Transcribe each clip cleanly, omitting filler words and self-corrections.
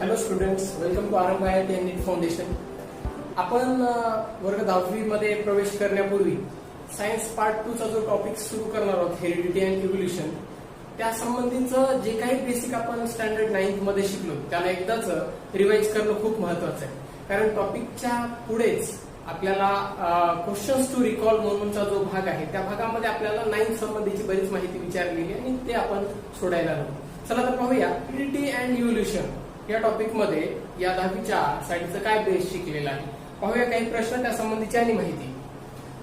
Hello students, welcome to आरंभ IIT नीट foundation. आपण वर्ग 10वी मध्ये प्रवेश करण्यापूर्वी सायन्स पार्ट 2 चा जो टॉपिक सुरू करणार आहोत, हेरिडिटी अँड इव्होल्युशन, त्या संबंधीचं जे काही बेसिक आपण स्टँडर्ड 9th मध्ये शिकलो त्याला एकदाच रिवाइज करणं खूप महत्वाचं आहे. कारण टॉपिकच्या पुढेच आपल्याला क्वेश्चन्स टू रिकॉल म्हणूनचा जो भाग आहे त्या भागामध्ये आपल्याला 9th संबंधीची बरीच माहिती विचारलेली आहे आणि ते आपण सोडायला हवं. चला तर पाहूया हेरिडिटी अँड इव्होल्युशन या टॉपिक मध्ये या 10वीच्या साठीचं काय बेस शिकलेलं आहे. पाहूया काही प्रश्न त्या संबंधीची आणि माहिती.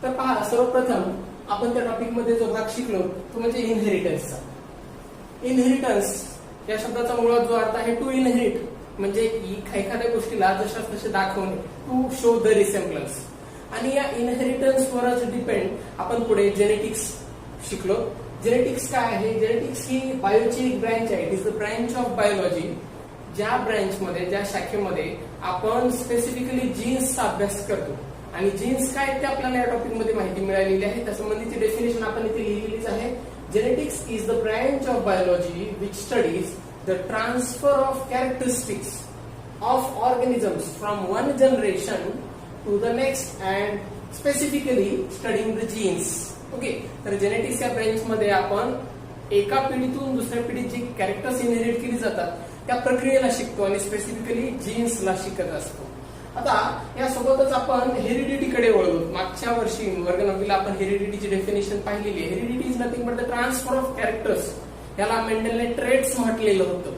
तर पहा, सर्वप्रथम आपण त्या टॉपिक मध्ये जो भाग शिकलो तो म्हणजे इनहेरिटन्सचा. इनहेरिटन्स या शब्दाचा मुळात जो अर्थ आहे टू इनहेरिट, म्हणजे एखाद्या गोष्टीला जशाच तसे दाखवणे, टू शो द रिसेम्बलन्स. आणि या इनहेरिटन्स वरच डिपेंड आपण पुढे जेनेटिक्स शिकलो. जेनेटिक्स काय आहे? जेनेटिक्स ही बायोची एक ब्रँच आहे. It is the branch of biology, ज्या ब्रँच मध्ये, ज्या शाखेमध्ये आपण स्पेसिफिकली जीन्सचा अभ्यास करतो. आणि जीन्स काय ते आपल्याला या टॉपिक मध्ये माहिती मिळालेली आहे. त्या संबंधीची डेफिनेशन आपण इथे लिहिलेलीच आहे. Genetics is the branch of biology which studies the transfer of characteristics of organisms from one generation to the next and specifically studying the genes. Okay, तर जेनेटिक्स या ब्रँच मध्ये आपण एका पिढीतून दुसऱ्या पिढीत जी कॅरेक्टर्स इनहेरिट केली जातात त्या प्रक्रियेला शिकतो आणि स्पेसिफिकली जीन्सला शिकत असतो. आता यासोबतच आपण हेरिडिटीकडे वळलो. मागच्या वर्षी वर्ग 9वीला आपण हेरिडिटीची डेफिनेशन पाहिलेली आहे. Heredity is nothing but the transfer of characters. याला मेंडेलने ट्रेट्स म्हटलेलं होतं.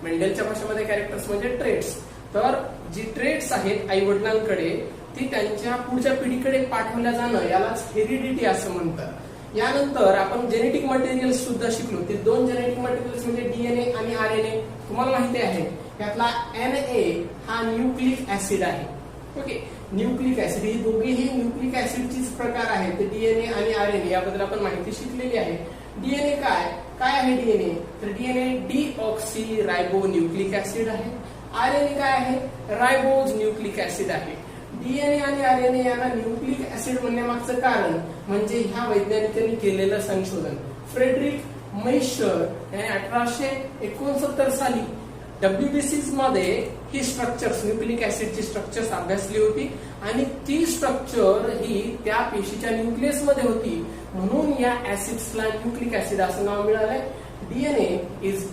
मेंडेलच्या भाषेमध्ये कॅरेक्टर्स म्हणजे ट्रेट्स. तर जी ट्रेट्स आहेत आई वडिलांकडे ती त्यांच्या पुढच्या पिढीकडे पाठवल्या जाणं यालाच हेरिडिटी असं म्हणतात. यानंतर आपण जेनेटिक मटेरियल्स सुद्धा शिकलो. ते दोन जेनेटिक मटेरियल्स म्हणजे डीएनए आणि आरएनए. तुम्हाला माहिती आहे यातला NA हा न्यूक्लिक ऍसिड आहे. ओके, न्यूक्लिक ऍसिड ही दोघेही न्यूक्लिक ऍसिडचीच प्रकार आहेत. ते डीएनए आणि आरएनए याबद्दल आपण माहिती शिकलेली आहे. डीएनए काय आहे डीएनए? तर DNA deoxy ribo nucleic acid आहे. आरएनए काय आहे? रायबोज न्यूक्लिक ऍसिड आहे. डीएनए आणि आरएनए यांना न्यूक्लिक ऍसिड म्हणण्यामागचं कारण म्हणजे ह्या वैज्ञानिकांनी केलेलं संशोधन. फ्रेडरिक मैशर यांनी 1869 साली WBCs मध्ये ही स्ट्रक्चर्स, न्यूक्लिक ऍसिडची स्ट्रक्चर्स अभ्यासली होती आणि ती स्ट्रक्चर ही त्या पेशीच्या न्यूक्लियस मध्ये होती. म्हणून या ऍसिड्सला न्यूक्लिक ऍसिड असं नाव मिळालंय. DNA is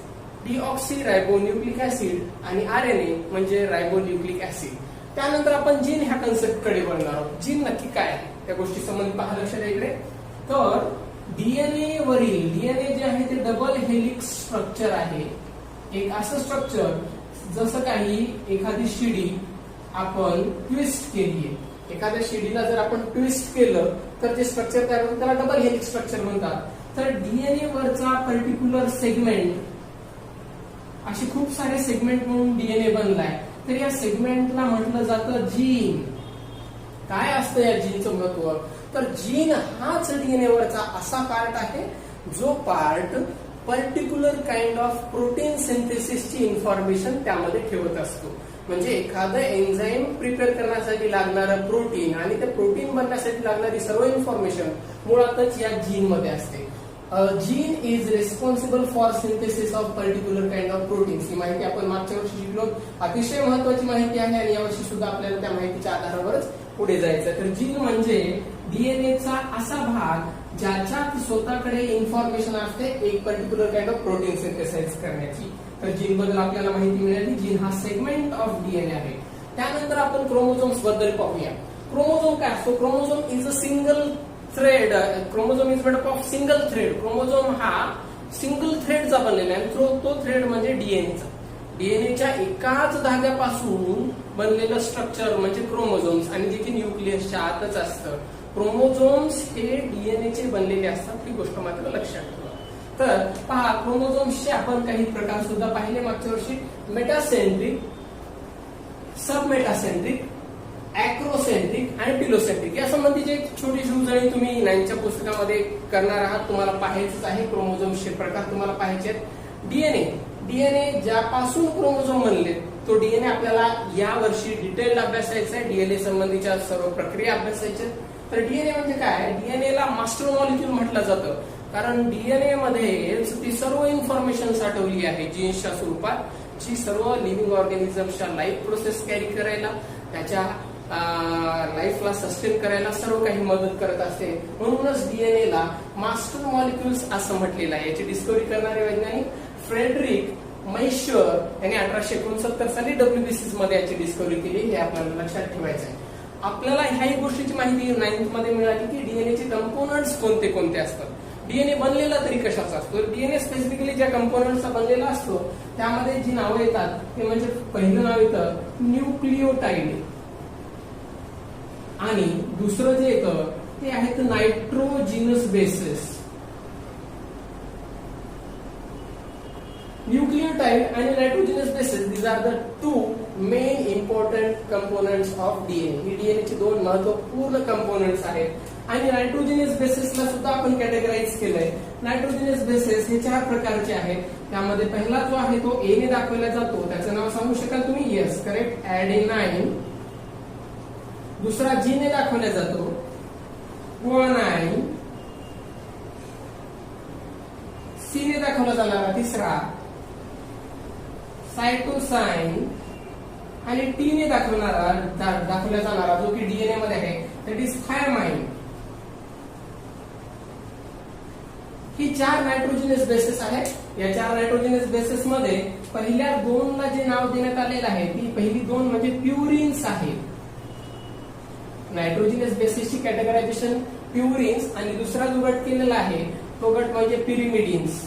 deoxyribonucleic acid आणि आरएनए म्हणजे रायबो न्यूक्लिक ऍसिड. त्यानंतर आपण जीन ह्या कन्सेप्ट कडे वळणार आहोत. जीन नक्की काय आहे त्या गोष्टी संबंधी पहा लक्षात इकडे. तर डीएनए वरील डीएनए जे आहे ते डबल हेलिक्स स्ट्रक्चर आहे. एक असं स्ट्रक्चर जसं काही एखादी शिडी आपण ट्विस्ट केली आहे. एखाद्या शिडीला जर आपण ट्विस्ट केलं तर जे स्ट्रक्चर तयार होतं त्याला डबल हेलिक्स स्ट्रक्चर म्हणतात. तर डीएनए वरचा पर्टिक्युलर सेगमेंट, असे खूप सारे सेगमेंट म्हणून डीएनए बनलाय. तर या सेगमेंटला म्हटलं जातं जीन. काय असतं या जीनचं महत्व? तर जीन हाच डीएनए वरचा असा पार्ट आहे जो part particular kind of protein सिंथेसिसची इन्फॉर्मेशन त्यामध्ये ठेवत असतो. म्हणजे एखादं एन्झाईम प्रिपेअर करण्यासाठी लागणारं प्रोटीन आणि ते प्रोटीन बनण्यासाठी लागणारी सर्व इन्फॉर्मेशन मुळातच या जीन मध्ये असते. Gene is responsible for synthesis of particular kind of proteins. ही माहिती आपण मागच्या वर्षी शिकलो. अतिशय महत्वाची माहिती आहे आणि यावर्षी सुद्धा आपल्याला त्या माहितीच्या आधारावरच पुढे जायचं. तर जीन म्हणजे डीएनएचा असा भाग ज्याच्यात स्वतःकडे इन्फॉर्मेशन असते एक particular kind of protein synthesize करण्याची. तर जीन बद्दल आपल्याला माहिती मिळाली. जीन हा सेगमेंट ऑफ डीएनए आहे. त्यानंतर आपण क्रोमोझोम्स बद्दल पाहूया. क्रोमोझोम काय असतो? Chromosome is a single thread. Chromosome is made up of single thread. Chromosome हा सिंगल थ्रेडचा बनलेला आहे. तो थ्रेड म्हणजे डीएनएचा. डीएनएच्या एकाच धाग्यापासून बनलेलं स्ट्रक्चर म्हणजे क्रोमोझोम्स आणि जे की न्यूक्लियसच्या आतच असतं. क्रोमोझोम्स हे डीएनएचे बनलेले असतात. ही गोष्ट मात्र लक्षात ठेवा. तर पहा, क्रोमोझोम्सचे आपण काही प्रकार सुद्धा पाहिले मागच्या वर्षी. मेटासेंट्रिक, सबमेटासेंट्रिक, अॅक्रोसेंट्रिक आणि टिलोसेंट्रिक. या संबंधीची एक छोटीशी उजळणी तुम्ही 9च्या पुस्तकामध्ये करणार आहात. तुम्हाला पाहायचंच आहे. क्रोमोझोम्सचे प्रकार तुम्हाला पाहायचे आहेत. डीएनए ज्यापासून क्रोमोझोम बनले तो डीएनए आपल्याला या वर्षी डिटेल अभ्यासायचा आहे. डीएनए संबंधीच्या सर्व प्रक्रिया अभ्यासायच्या. तर डीएनए म्हणजे काय? डीएनएला मास्टर मॉलिक्यूल म्हटलं जातं कारण डीएनए मध्ये ती सर्व इन्फॉर्मेशन साठवली आहे जीन्सच्या स्वरूपात, जी सर्व लिव्हिंग ऑर्गॅनिझमच्या लाईफ प्रोसेस कॅरी करायला, त्याच्या लाईफला सस्टेन करायला सर्व काही मदत करत असते. म्हणूनच डीएनए ला मास्टर मॉलिक्युल्स असं म्हटलेलं आहे. याची डिस्कव्हरी करणारे वैज्ञानिक फ्रेडरिक मैश्वर यांनी 1869 साली WBCS मध्ये याची डिस्कव्हरी केली. हे आपल्याला लक्षात ठेवायचं आहे. आपल्याला ह्याही गोष्टीची माहिती 9th मध्ये मिळाली की डीएनए चे कंपोनंट्स कोणते कोणते असतात. डीएनए बनलेला तरी कशाचा असतो. डीएनए स्पेसिफिकली ज्या कंपोनंट्सचा बनलेला असतो त्यामध्ये जी नावं येतात ते म्हणजे पहिलं नाव येतं न्यूक्लिओटाइड आणि दुसरं जे येतं ते आहेत नायट्रोजिनस बेसेस. न्यूक्लियोटाइड आणि nitrogenous bases these are the two main important components of DNA. ही डीएनए चे दोन महत्वपूर्ण कंपोनंट्स आहेत. आणि नायट्रोजिनस बेसेसला सुद्धा आपण कॅटेगराइज केलंय. नायट्रोजिनस बेसेस हे 4 प्रकारचे आहेत. त्यामध्ये पहिला जो आहे तो ए ने दाखवला जातो. त्याचं नाव सांगू शकाल तुम्ही? Yes, correct, adenine. दुसरा जी ने दाखवला जातो ग्वानाइन. सी ने दाखवला जाणारा तिसरा सायटोसाइन आणि टी ने दाखवला जाणारा जो की डीएनए मध्ये आहे दॅट इज थायमाइन. ही 4 नायट्रोजिनस बेसेस आहेत. या 4 नायट्रोजिनस बेसेस मध्ये पहिल्या 2ला जे नाव देण्यात आलेलं आहे ती पहिली 2 म्हणजे प्युरिन्स आहेत. नायट्रोजिनस बेसेसची कॅटेगरायझेशन प्युरिन्स आणि दुसरा जो गट केलेला आहे तो गट म्हणजे पिरिमिडिन्स.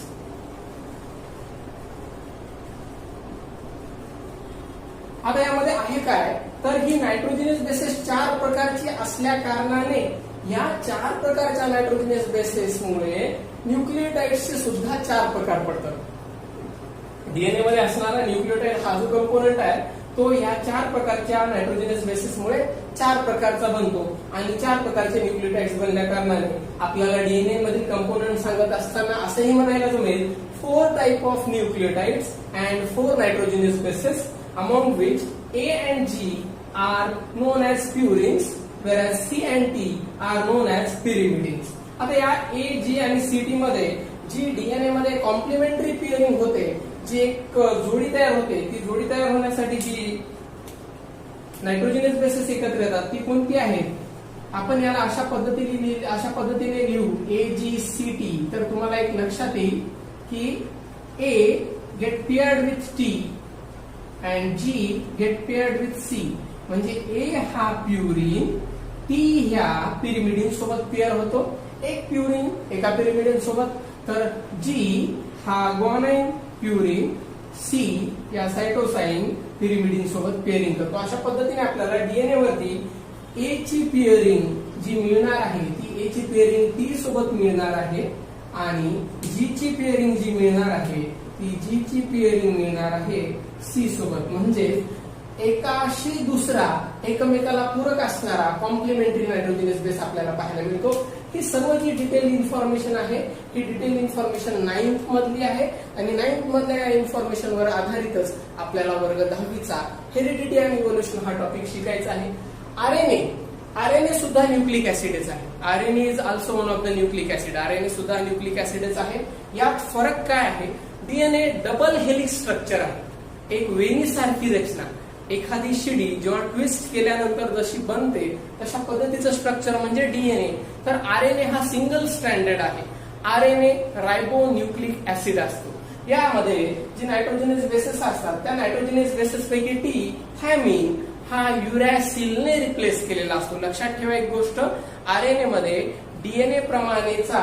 आता यामध्ये आहे काय तर ही नायट्रोजिनस बेसेस 4 प्रकारची असल्या कारणाने या 4 प्रकारच्या नायट्रोजिनस बेसेसमुळे न्यूक्लियोटाइड्सचे सुद्धा 4 प्रकार पडतात. डीएनए मध्ये असणारा न्यूक्लियोटाइड हा जो कंपोनंट आहे तो या 4 प्रकारच्या नायट्रोजिनस बेसेसमुळे 4 प्रकारचा बनतो. आणि 4 प्रकारचे न्यूक्लियोटाइड्स बनल्या कारणाने आपल्याला डीएनए मधील कंपोनंट सांगत असताना असंही म्हणायला जमेल 4 type of nucleotides and 4 nitrogenous bases among which A and G are known as purines whereas C and T are known as pyrimidines. आता या A, G आणि C, T मध्ये जी डीएनए मध्ये कॉम्प्लिमेंटरी पेअरिंग होते, जी एक जोडी तयार होते, ती जोडी तयार होण्यासाठी जी नायट्रोजिनस बेसेस एकत्र येतात ती कोणती आहेत? आपण याला अशा पद्धतीने लिहू AGCT. तर तुम्हाला एक लक्षात येईल की A get paired with T and G get paired with C. म्हणजे A हा प्युरिन T ह्या पिरिमिडिन सोबत पेअर होतो. एक प्युरिन एका पिरिमिडिन सोबत. तर G हा ग्वानाइन प्युरिन C या सायटोसाइन पिरिमिडिन सोबत पेअरिंग करतो. अशा पद्धतीने आपल्याला डीएनए वरती A ची पेअरिंग जी मिळणार आहे ती A ची पेअरिंग T सोबत मिळणार आहे आणि G ची पेअरिंग जी मिळणार आहे ती G ची पेअरिंग मिळणार आहे C सोबत. म्हणजे एकाशी दुसरा एकमेकाला पूरक असणारा कॉम्प्लिमेंटरी नायट्रोजिनस बेस आपल्याला पाहायला मिळतो. ही सर्व जी डिटेल इन्फॉर्मेशन आहे ही डिटेल इन्फॉर्मेशन 9th मधली आहे आणि 9th मधल्या या इन्फॉर्मेशनवर आधारितच आपल्याला वर्ग 10वीचा हेरिडिटी आणि इव्होल्युशन हा टॉपिक शिकायचा आहे. आरएनए सुद्धा न्यूक्लिक ऍसिडच आहे. RNA is also one of the nucleic acid. RNA सुद्धा न्यूक्लिक ऍसिडच आहे. यात फरक काय आहे? डीएनए डबल हेलिक्स स्ट्रक्चर आहे. एक वेणीसारखी रचना. एखादी शिडी जेव्हा ट्विस्ट केल्यानंतर जशी बनते तशा पद्धतीचं स्ट्रक्चर म्हणजे डीएनए. तर आरएनए हा सिंगल स्ट्रँडेड आहे. आरएनए रायबो न्यूक्लिक ऍसिड असतो. यामध्ये जी नायट्रोजिनस बेसेस असतात त्या नायट्रोजिनस बेसेस पैकी टी थायमिन हा युरॅसिलने रिप्लेस केलेला असतो. लक्षात ठेवा एक गोष्ट, आरएनए मध्ये डीएनए प्रमाणेचा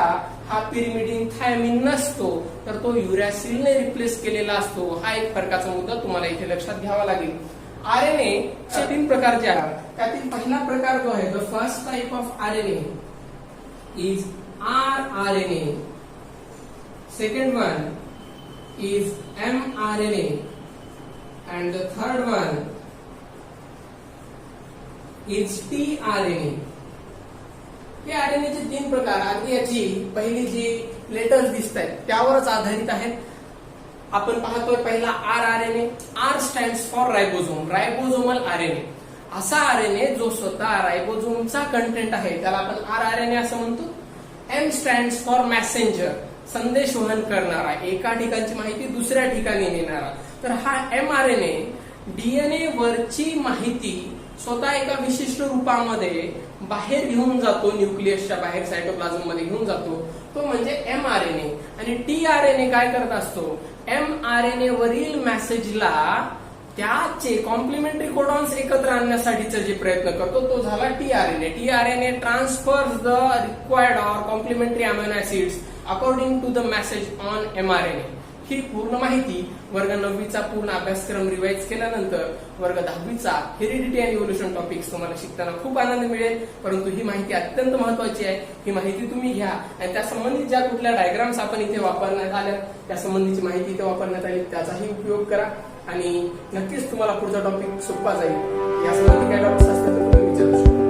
हा पिरिमिडिन थायमिन नसतो तर तो युरॅसिलने रिप्लेस केलेला असतो. हा एक फरकाचा मुद्दा तुम्हाला इथे लक्षात घ्यावा लागेल. आरएनए चे 3 प्रकार जे आहेत त्यातील पहिला प्रकार जो आहे the first type of RNA is rRNA. Second one is mRNA and the third one is tRNA. हे आरएनएचे 3 प्रकार अगदी याची पहिली जी लेटर्स दिसत आहेत त्यावरच आधारित आहेत. आपण पाहतोय पहिला rRNA. R stands for ribosome, ribosomal RNA. असा आरएनए जो स्वतः रायबोझोमचा कंटेंट आहे त्याला आपण आरआरएनए असं म्हणतो. M stands for messenger. संदेशवहन करणारा, एका ठिकाणची माहिती दुसऱ्या ठिकाणी नेणारा. तर हा mRNA डीएनए वरची माहिती स्वतः एका विशिष्ट रूपामध्ये बाहेर घेऊन जातो, न्यूक्लियसच्या बाहेर सायटोप्लाझम मध्ये घेऊन जातो, तो म्हणजे mRNA. आणि tRNA काय करत असतो, mRNA वरील मेसेजला त्याचे कॉम्प्लिमेंटरी कोडॉन्स एकत्र आणण्यासाठीचा जे प्रयत्न करतो तो झाला tRNA. tRNA transfers the required or complementary amino acids according to the message on mRNA. ही पूर्ण माहिती वर्ग 9वीचा पूर्ण अभ्यासक्रम रिवाइज केल्यानंतर वर्ग 10वीचा हेरिडिटी अँड इव्होल्युशन टॉपिक्स तुम्हाला शिकताना खूप आनंद मिळेल. परंतु ही माहिती अत्यंत महत्वाची आहे. ही माहिती तुम्ही घ्या आणि त्या संबंधित ज्या कुठल्या डायग्राम्स आपण इथे वापरण्यात आल्या, त्या संबंधीची माहिती इथे वापरण्यात आली, त्याचाही उपयोग करा आणि नक्कीच तुम्हाला पुढचा टॉपिक सोपा जाईल. या संबंधी काय डॉक्टर्स असतात तर तुम्ही विचारू शकता.